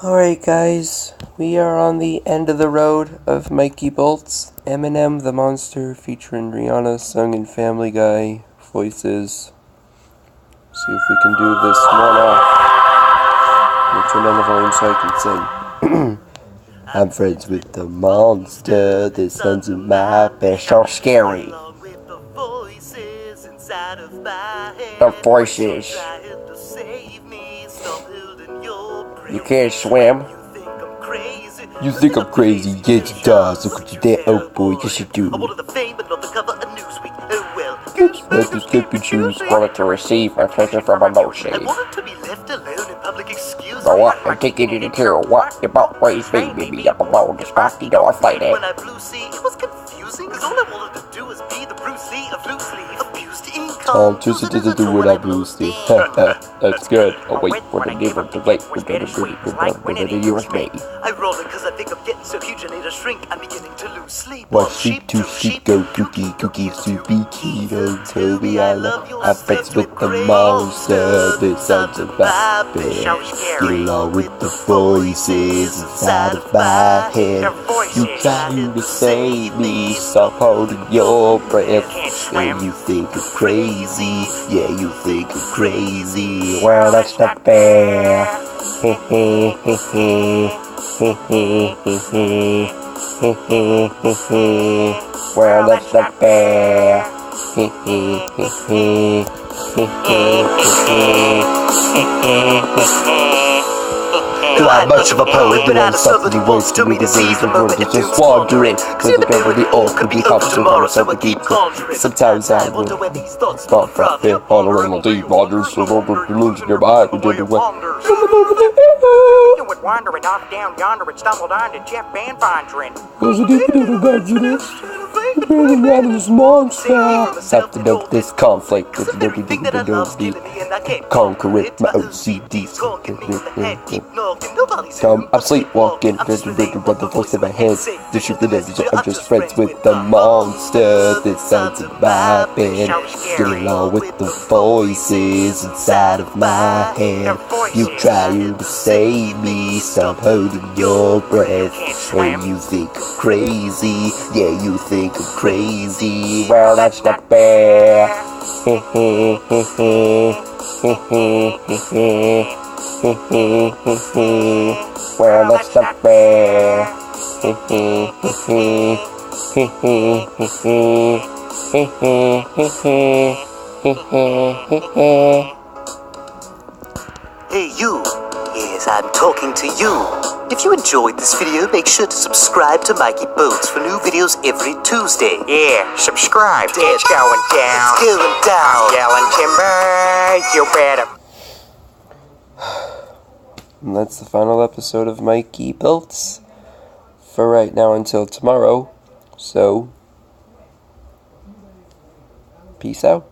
Alright guys, we are on the end of the road of Mikey Bolt's Eminem the Monster featuring Rihanna sung in Family Guy voices. See if we can do this one off. Let me turn down the volume so I can sing. I'm friends with the monster, the sons of my best, so scary. The voices. You can't swim. You think I'm crazy? Yes, you does. Look what you did, oh boy, yes you do. Let the slip and choose. Wanted to receive a pleasure from emotion. But what? I'm taking it into what? You both ways, baby. Me up alone, this party, don't I fight it. When I blew see, it was confusing, cause all I wanted to do was be the Bruce Lee of loosely abused income. Just to do what I blew see. That's good. Oh wait, for the neighbor to wait. We're gonna do it. We're gonna use me. I roll it cause I think I'm getting so huge I need a shrink. I'm beginning to lose sleep. One sheep, two sheep, go kooky, soupy keto. Tell me I love you. I'm friends with the monster. The sons of my bed. Get along with the voices inside of my head. You try to save me, stop holding your breath. And you think I'm crazy, yeah, you think I'm crazy. Well, that's not fair. Well, that's not fair. I'm much of a poet, but I'm something words to me disease. The world is just wandering, cause the memory all could be up tomorrow, so we keep conjuring. Sometimes I will fall from here, hollering on deep waters, so over the losing your mind, we did it well. You went wandering off down yonder and stumbled onto Jeff Van Vondren. Cause I didn't evangelist, the burning out of this monster. Have to note this conflict, cause everything that I love killing me and I can't conquer it, my OCD's I'm sleepwalking, there's the voice in my head. The truth is, I'm just friends with the monster. This sounds of my bed. Get along with the voices inside of my head. You try to save me, stop holding your breath. And you think I'm crazy, yeah, you think I'm crazy. Well, that's not fair. Well, that's not fair. Hey you, yes, I'm talking to you. If you enjoyed this video, make sure to subscribe to Mikey Bolts for new videos every Tuesday. Yeah, subscribe. It's going down. It's going down. Yelling timber, you better. And that's the final episode of Mikey Bolt's for right now until tomorrow. So, peace out.